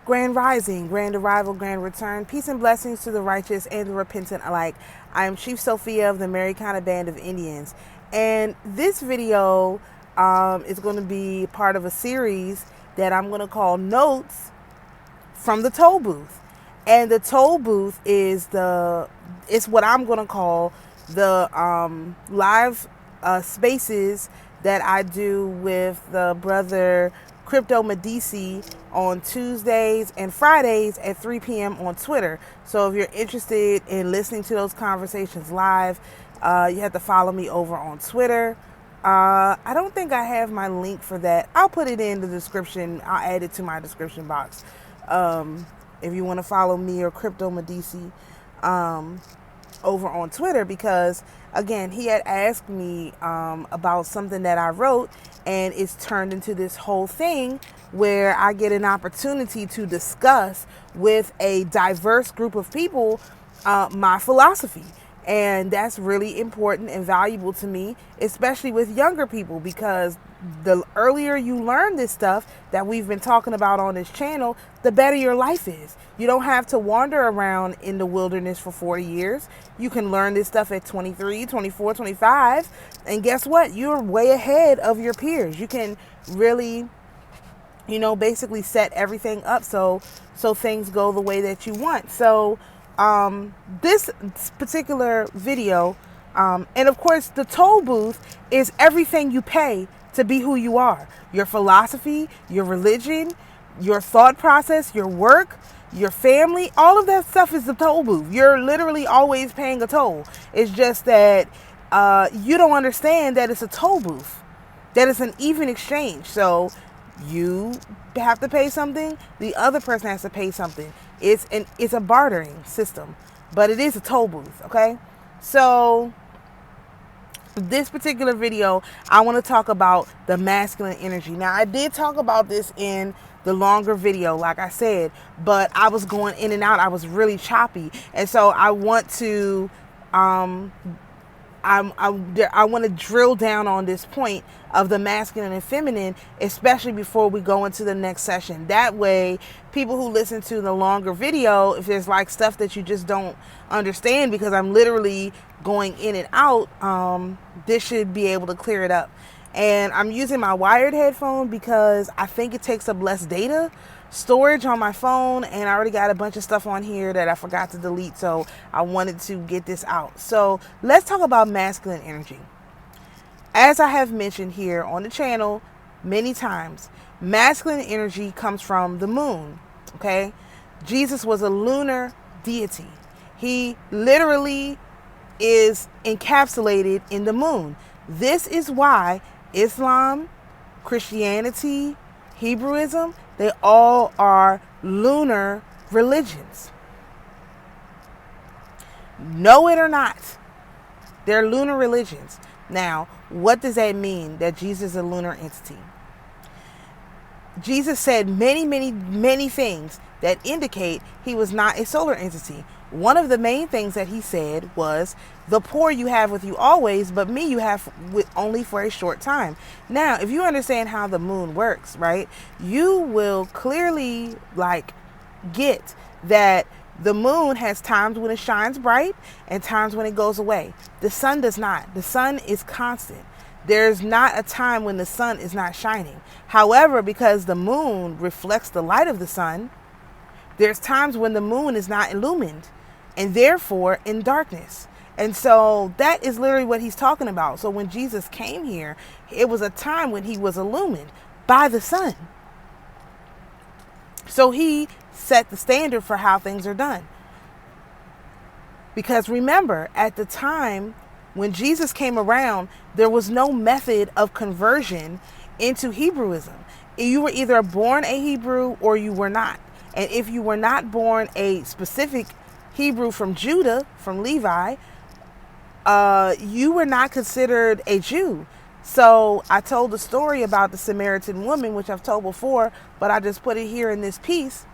Grand Rising, Grand Arrival, Grand Return, peace and blessings to the righteous and the repentant alike. I am Chief Sophia of the Americana Band of Indians, and this video is going to be part of a series that I'm going to call Notes from the Toll Booth. And the Toll Booth is it's what I'm going to call the live spaces that I do with the brother Crypto Medici on Tuesdays and Fridays at 3 p.m. on Twitter. So if you're interested in listening to those conversations live, you have to follow me over on Twitter. I don't think I have my link for that. I'll put it in the description. I'll add it to my description box. If you want to follow me or Crypto Medici over on Twitter, because again, he had asked me about something that I wrote, and it's turned into this whole thing where I get an opportunity to discuss with a diverse group of people my philosophy. And that's really important and valuable to me, especially with younger people, because the earlier you learn this stuff that we've been talking about on this channel, the better your life is. You don't have to wander around in the wilderness for 40 years. You can learn this stuff at 23, 24, 25. And guess what? You're way ahead of your peers. You can really, basically set everything up so things go the way that you want. So this particular video, and of course the Toll Booth is everything you pay to be who you are. Your philosophy, your religion, your thought process, your work, your family, all of that stuff is the Toll Booth. You're literally always paying a toll. It's just that you don't understand that it's a toll booth, that it's an even exchange. So you have to pay something, the other person has to pay something. It's a bartering system, but it is a toll booth, okay? So this particular video, I want to talk about the masculine energy. Now, I did talk about this in the longer video, like I said, but I was going in and out. I was really choppy. And so I want to I want to drill down on this point of the masculine and feminine, especially before we go into the next session. That way, people who listen to the longer video, if there's like stuff that you just don't understand because I'm literally going in and out, this should be able to clear it up. And I'm using my wired headphone because I think it takes up less data storage on my phone, and I already got a bunch of stuff on here that I forgot to delete, so I wanted to get this out. So let's talk about masculine energy. As I have mentioned here on the channel many times, masculine energy comes from the moon, okay? Jesus was a lunar deity. He literally is encapsulated in the moon. This is why Islam, Christianity, Hebrewism, they all are lunar religions. Know it or not, they're lunar religions. Now, what does that mean that Jesus is a lunar entity? Jesus said many things that indicate he was not a solar entity. One of the main things that he said was, the poor you have with you always, but me you have with only for a short time. Now, if you understand how the moon works, right, you will clearly get that the moon has times when it shines bright and times when it goes away. The sun does not. The sun is constant. There's not a time when the sun is not shining. However, because the moon reflects the light of the sun, there's times when the moon is not illumined and therefore in darkness. And so that is literally what he's talking about. So when Jesus came here, it was a time when he was illumined by the sun. So he set the standard for how things are done. Because remember, at the time when Jesus came around, there was no method of conversion into Hebrewism. You were either born a Hebrew or you were not. And if you were not born a specific Hebrew from Judah, from Levi, you were not considered a Jew. So I told the story about the Samaritan woman, which I've told before, but I just put it here in this piece.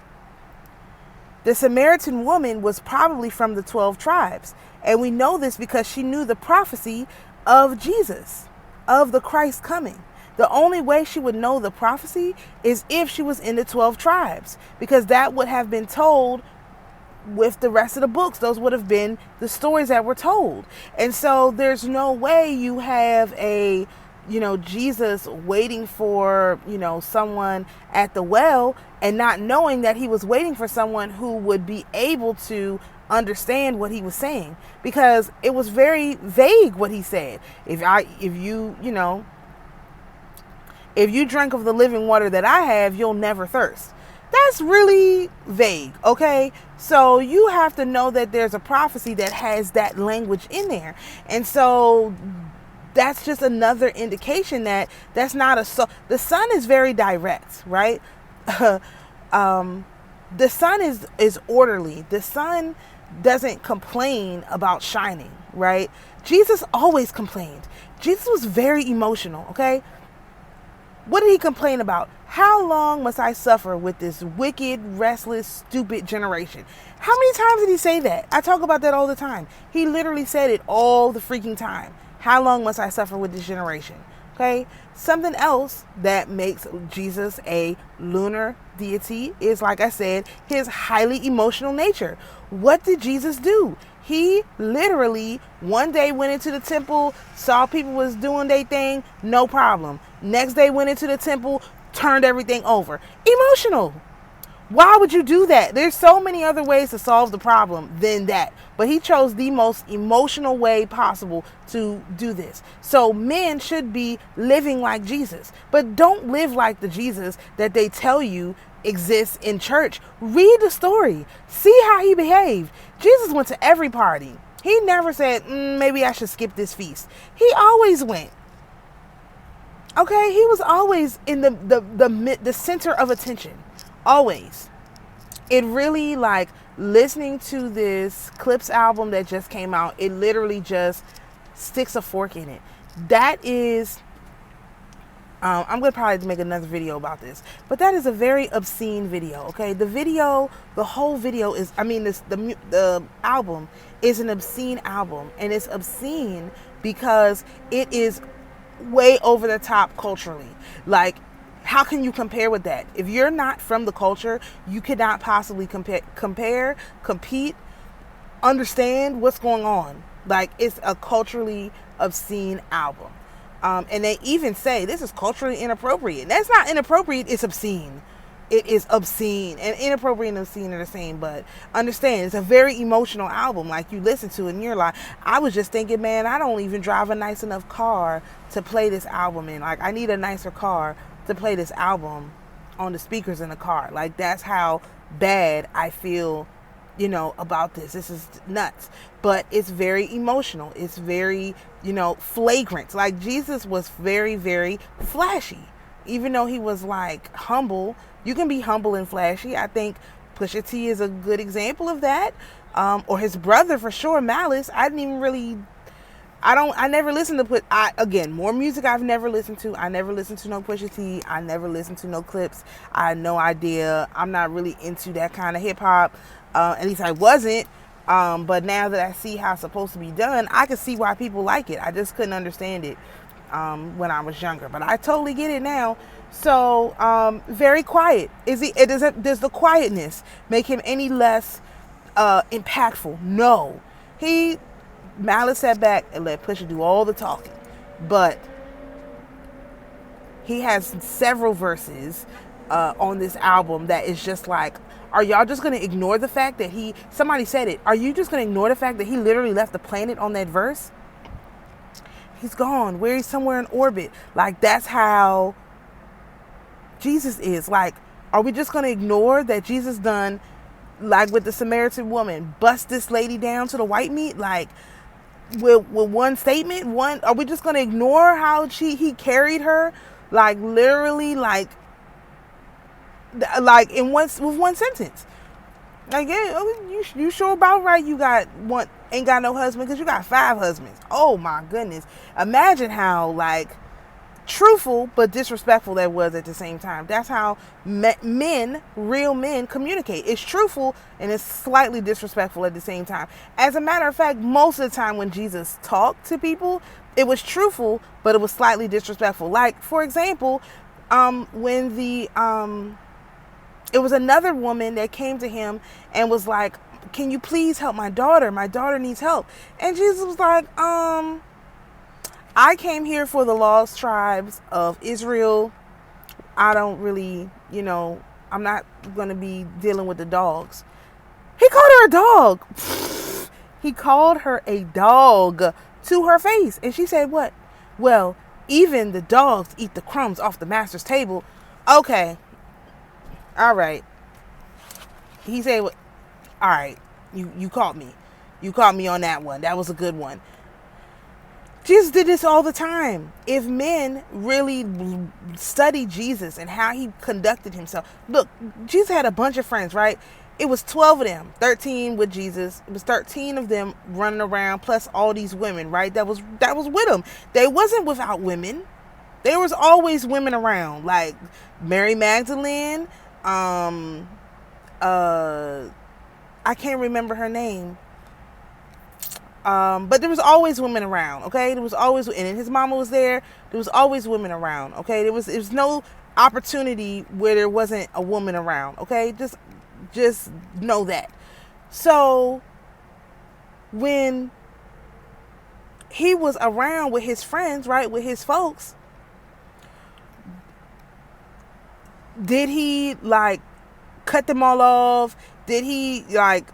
The Samaritan woman was probably from the 12 tribes. And we know this because she knew the prophecy of Jesus, of the Christ coming. The only way she would know the prophecy is if she was in the 12 tribes, because that would have been told with the rest of the books. Those would have been the stories that were told. And so there's no way you have a, Jesus waiting for, someone at the well and not knowing that he was waiting for someone who would be able to understand what he was saying, because it was very vague what he said. If you drink of the living water that I have, you'll never thirst. That's really vague, okay? So you have to know that there's a prophecy that has that language in there. And so that's just another indication that that's not the sun is very direct, right? The sun is orderly. The sun doesn't complain about shining, right? Jesus always complained. Jesus was very emotional, okay? What did he complain about? How long must I suffer with this wicked, restless, stupid generation? How many times did he say that? I talk about that all the time. He literally said it all the freaking time. How long must I suffer with this generation? Okay. Something else that makes Jesus a lunar deity is, like I said, his highly emotional nature. What did Jesus do? He literally one day went into the temple, saw people was doing their thing, no problem. Next day went into the temple, turned everything over. Emotional. Why would you do that? There's so many other ways to solve the problem than that. But he chose the most emotional way possible to do this. So men should be living like Jesus. But don't live like the Jesus that they tell you exists in church. Read the story. See how he behaved. Jesus went to every party. He never said, maybe I should skip this feast. He always went. Okay, he was always in the center of attention. Always. It really, like, listening to this Clipse album that just came out, it literally just sticks a fork in it. That is, I'm going to probably make another video about this, but that is a very obscene video, okay? The whole video is, the album is an obscene album, and it's obscene because it is way over the top culturally. Like, how can you compare with that? If you're not from the culture, you cannot possibly compare, compete, understand what's going on. Like, it's a culturally obscene album. And they even say this is culturally inappropriate. That's not inappropriate, it's obscene. It is obscene. And inappropriate and obscene are the same, but understand, it's a very emotional album. Like, you listen to it and you're like, I was just thinking, man, I don't even drive a nice enough car to play this album in. Like, I need a nicer car to play this album on the speakers in the car. Like, that's how bad I feel, about this. This is nuts. But it's very emotional. It's very, flagrant. Like, Jesus was very, very flashy. Even though he was, like, humble. You can be humble and flashy. I think Pusha T is a good example of that. Or his brother, for sure, Malice. I never listened to more music I've never listened to. I never listened to no Pusha T. I never listened to no Clipse. I had no idea. I'm not really into that kind of hip hop. At least I wasn't. But now that I see how it's supposed to be done, I can see why people like it. I just couldn't understand it when I was younger. But I totally get it now. So, very quiet. Does the quietness make him any less impactful? No. Malice sat back and let Pusha do all the talking. But he has several verses on this album that is just like, are y'all just going to ignore the fact that somebody said it, are you just going to ignore the fact that he literally left the planet on that verse? He's gone. Where he's somewhere in orbit. Like, that's how Jesus is. Like, are we just going to ignore that Jesus done, like with the Samaritan woman, bust this lady down to the white meat? Like, with one statement, are we just going to ignore how he carried her? Like, literally, like with one sentence. Like, yeah, you sure about right you ain't got no husband, because you got 5 husbands. Oh my goodness. Imagine how, like, truthful but disrespectful that was at the same time. That's how real men communicate. It's truthful and it's slightly disrespectful at the same time. As a matter of fact, most of the time when Jesus talked to people, It was truthful, but it was slightly disrespectful. Like, for example, when it was another woman that came to him and was like, can you please help my daughter? My daughter needs help. And Jesus was like, I came here for the lost tribes of Israel. I don't really, I'm not going to be dealing with the dogs. He called her a dog. He called her a dog to her face. And she said, what? Well, even the dogs eat the crumbs off the master's table. Okay. All right. He said, all right, you caught me. You caught me on that one. That was a good one. Jesus did this all the time. If men really study Jesus and how he conducted himself. Look, Jesus had a bunch of friends, right? It was 12 of them, 13 with Jesus. It was 13 of them running around, plus all these women, right? That was with him. They wasn't without women. There was always women around, like Mary Magdalene. I can't remember her name. But there was always women around, okay? There was always, and his mama was there. There was always women around, okay? There was no opportunity where there wasn't a woman around, okay? Just know that. So when he was around with his friends, right, with his folks, did he like cut them all off? Did he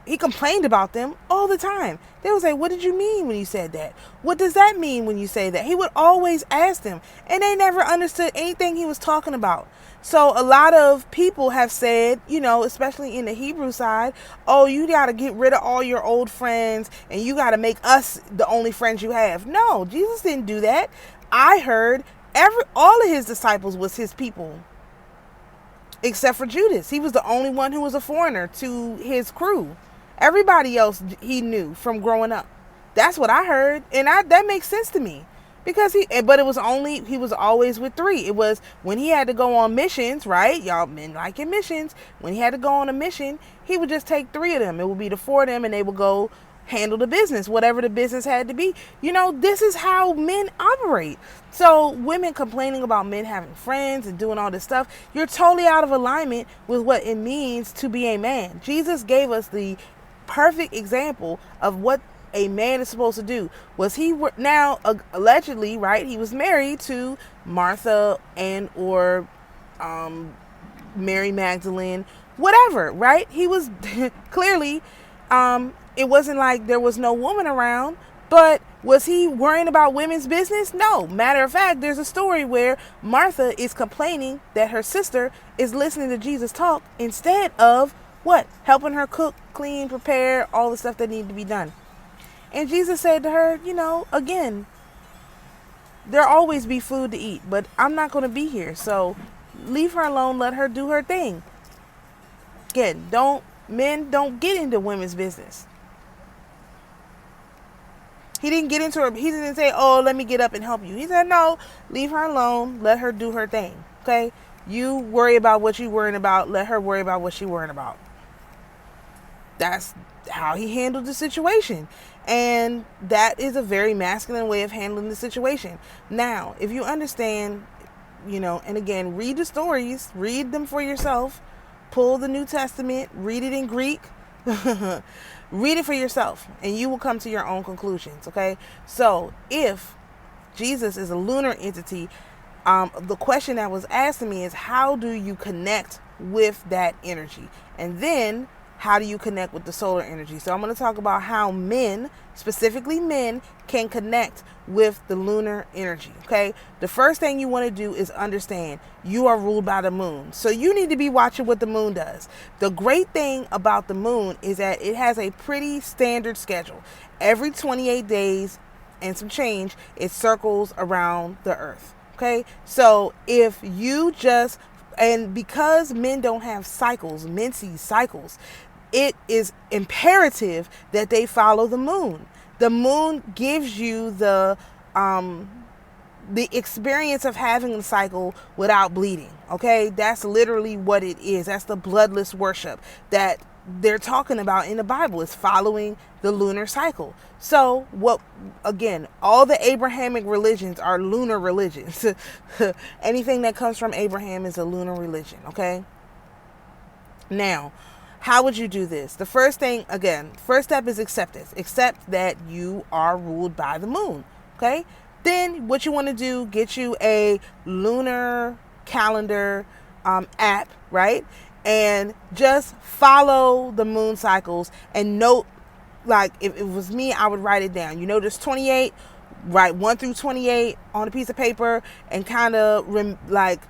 he complained about them all the time? They would say, what did you mean when you said that? What does that mean when you say that? He would always ask them, and they never understood anything he was talking about. So a lot of people have said, especially in the Hebrew side, oh, you got to get rid of all your old friends and you got to make us the only friends you have. No, Jesus didn't do that. I heard all of his disciples was his people. Except for Judas. He was the only one who was a foreigner to his crew. Everybody else he knew from growing up. That's what I heard. And that makes sense to me. Because he was always with 3. It was when he had to go on missions, right? Y'all men like in missions. When he had to go on a mission, he would just take 3 of them. It would be the 4 of them and they would go handle the business, whatever the business had to be. This is how men operate. So women complaining about men having friends and doing all this stuff, you're totally out of alignment with what it means to be a man. Jesus gave us the perfect example of what a man is supposed to do. Was he now allegedly, right? He was married to Martha and or Mary Magdalene, whatever, right? He was clearly it wasn't like there was no woman around, but was he worrying about women's business? No. Matter of fact, there's a story where Martha is complaining that her sister is listening to Jesus talk instead of what? Helping her cook, clean, prepare, all the stuff that needed to be done. And Jesus said to her, again, there'll always be food to eat, but I'm not going to be here. So leave her alone. Let her do her thing. Again, men don't get into women's business. He didn't get into her. He didn't say, oh, let me get up and help you. He said, no, leave her alone. Let her do her thing. Okay? You worry about what you're worrying about. Let her worry about what she's worrying about. That's how he handled the situation. And that is a very masculine way of handling the situation. Now, if you understand, and again, read the stories, read them for yourself, pull the New Testament, read it in Greek, read it for yourself, and you will come to your own conclusions, okay? So, if Jesus is a lunar entity, the question that was asked to me is, how do you connect with that energy? And then, how do you connect with the solar energy? So I'm going to talk about how men, specifically men, can connect with the lunar energy, okay? The first thing you want to do is understand you are ruled by the moon. So you need to be watching what the moon does. The great thing about the moon is that it has a pretty standard schedule. Every 28 days and some change, it circles around the earth, okay? So if you and because men don't have cycles, men see cycles, it is imperative that they follow the moon. The moon gives you the experience of having a cycle without bleeding. Okay, that's literally what it is. That's the bloodless worship that they're talking about in the Bible is following the lunar cycle. So what, again, all the Abrahamic religions are lunar religions. Anything that comes from Abraham is a lunar religion, okay? Now, how would you do this? The first thing, again, first step is acceptance. Accept that you are ruled by the moon, okay? Then what you want to do, get you a lunar calendar app, right? And just follow the moon cycles and note, like if it was me, I would write it down. You know, there's 28, write 1 through 28 on a piece of paper and kind of like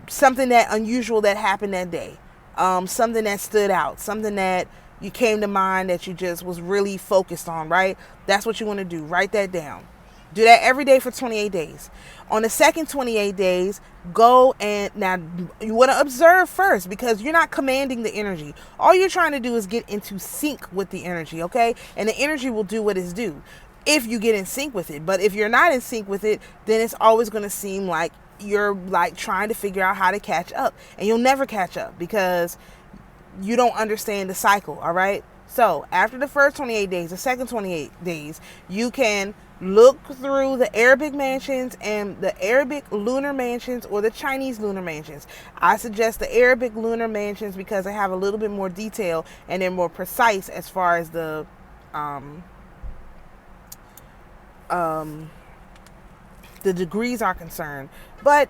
something that unusual that happened that day. Something that stood out, something that you came to mind that you just was really focused on, right? That's what you want to do. Write that down. Do that every day for 28 days. On the second 28 days, go and now you want to observe first because you're not commanding the energy. All you're trying to do is get into sync with the energy, okay? And the energy will do what it's due if you get in sync with it. But if you're not in sync with it, then it's always going to seem like you're like trying to figure out how to catch up, and you'll never catch up because you don't understand the cycle. All right. So after the first 28 days, the second 28 days, you can look through the Arabic mansions and the Arabic lunar mansions or the Chinese lunar mansions. I suggest the Arabic lunar mansions because they have a little bit more detail and they're more precise as far as the degrees are concerned. But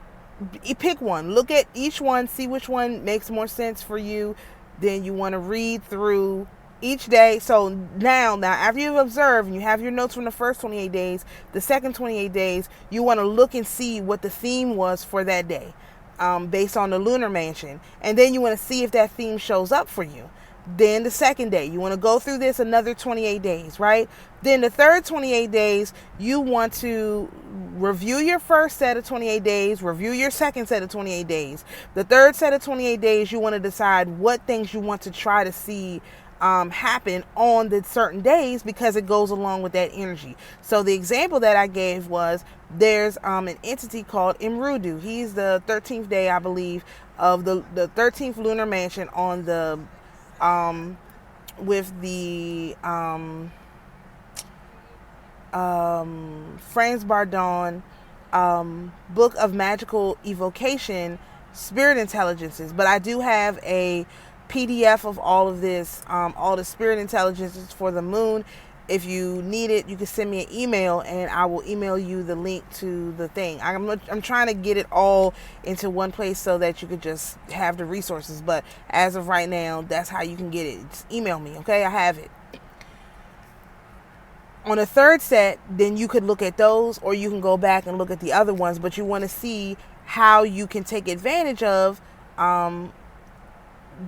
you pick one, look at each one, see which one makes more sense for you. Then you want to read through each day. So now after you've observed and you have your notes from the first 28 days, the second 28 days, you want to look and see what the theme was for that day, based on the lunar mansion. And then you want to see if that theme shows up for you. Then the second day, you want to go through this another 28 days, right? Then the third 28 days, you want to review your first set of 28 days, review your second set of 28 days. The third set of 28 days, you want to decide what things you want to try to see happen on the certain days because it goes along with that energy. So the example that I gave was there's an entity called Imrudu. He's the 13th day, I believe, of the 13th lunar mansion on the with the Franz Bardon book of magical evocation spirit intelligences. But I do have a PDF of all of this, all the spirit intelligences for the moon. If you need it, you can send me an email and I will email you the link to the thing. I'm trying to get it all into one place so that you could just have the resources. But as of right now, that's how you can get it. Just email me, okay? I have it. On the third set, then you could look at those or you can go back and look at the other ones. But you want to see how you can take advantage of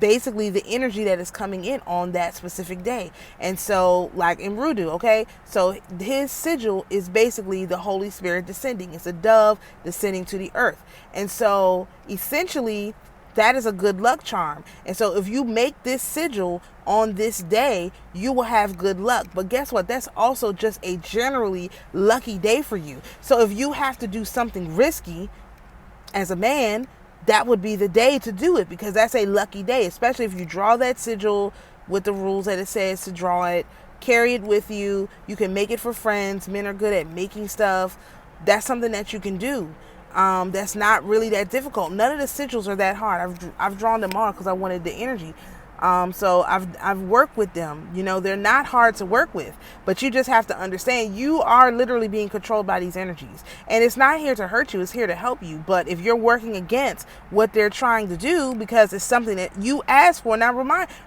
basically the energy that is coming in on that specific day. And so like in Rudu, okay, so his sigil is basically the Holy Spirit descending. It's a dove descending to the earth. And so essentially that is a good luck charm. And so if you make this sigil on this day, you will have good luck. But guess what? That's also just a generally lucky day for you. So if you have to do something risky as a man, that would be the day to do it because that's a lucky day, especially if you draw that sigil with the rules that it says to draw it, carry it with you. You can make it for friends. Men are good at making stuff. That's something that you can do. That's not really that difficult. None of the sigils are that hard. I've drawn them all because I wanted the energy. So I've worked with them. You know, they're not hard to work with, but you just have to understand you are literally being controlled by these energies, and it's not here to hurt you. It's here to help you. But if you're working against what they're trying to do because it's something that you asked for, now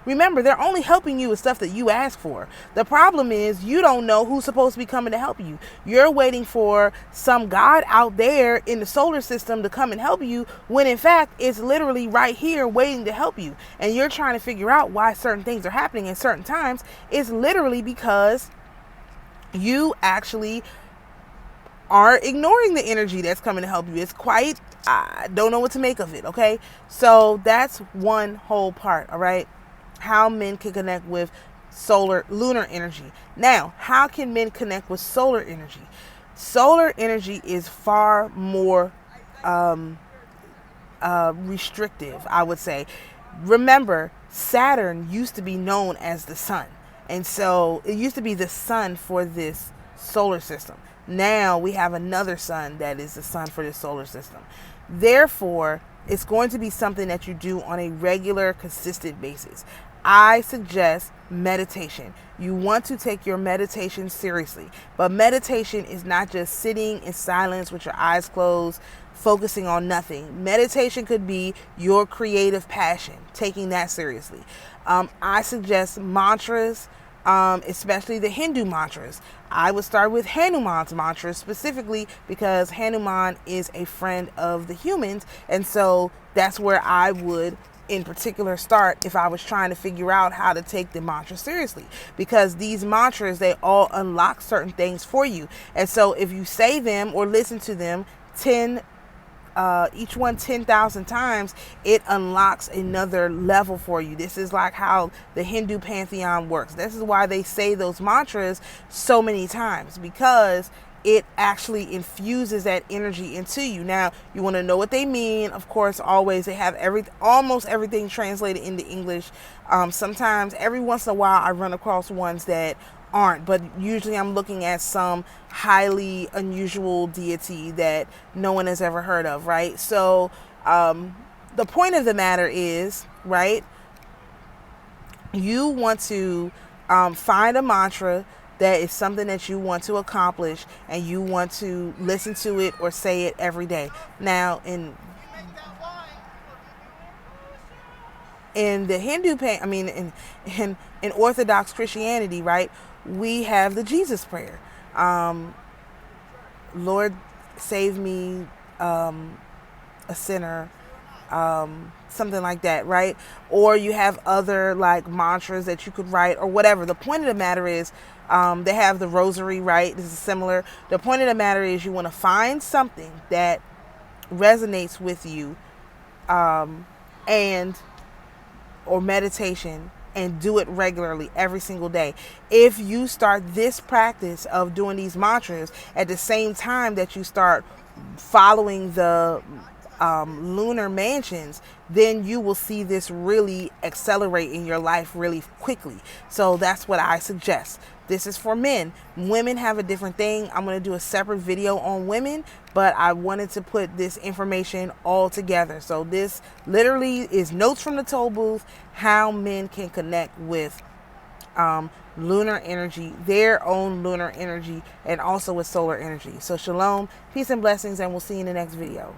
remember, they're only helping you with stuff that you asked for. The problem is you don't know who's supposed to be coming to help you. You're waiting for some God out there in the solar system to come and help you when in fact it's literally right here waiting to help you, and you're trying to figure out why certain things are happening in certain times. Is literally because you actually are ignoring the energy that's coming to help you. It's quite, I don't know what to make of it. Okay, so that's one whole part. All right, how men can connect with lunar energy. Now, how can men connect with solar energy? Solar energy is far more restrictive, I would say. Remember, Saturn used to be known as the sun. And so it used to be the sun for this solar system. Now we have another sun that is the sun for this solar system. Therefore, it's going to be something that you do on a regular, consistent basis. I suggest meditation. You want to take your meditation seriously. But meditation is not just sitting in silence with your eyes closed, focusing on nothing. Meditation could be your creative passion, taking that seriously. I suggest mantras, especially the Hindu mantras. I would start with Hanuman's mantra specifically because Hanuman is a friend of the humans. And so that's where I would in particular start if I was trying to figure out how to take the mantra seriously, because these mantras, they all unlock certain things for you. And so if you say them or listen to them each one 10,000 times, it unlocks another level for you. This is like how the Hindu pantheon works. This is why they say those mantras so many times, because it actually infuses that energy into you. Now, you want to know what they mean. Of course, always they have almost everything translated into English. Sometimes, every once in a while, I run across ones that aren't, but usually I'm looking at some highly unusual deity that no one has ever heard of, right? So the point of the matter is, right, you want to find a mantra that is something that you want to accomplish, and you want to listen to it or say it every day. Now, in the Hindu in Orthodox Christianity, right, we have the Jesus prayer. Lord, save me, a sinner, something like that, right? Or you have other like mantras that you could write or whatever. The point of the matter is, they have the rosary, right? This is similar. The point of the matter is you want to find something that resonates with you, or meditation, and do it regularly every single day. If you start this practice of doing these mantras at the same time that you start following the lunar mansions, then you will see this really accelerate in your life really quickly. So that's what I suggest. This is for men. Women have a different thing. I'm going to do a separate video on women, but I wanted to put this information all together. So this literally is notes from the toll booth, how men can connect with lunar energy, their own lunar energy, and also with solar energy. So shalom, peace and blessings, and we'll see you in the next video.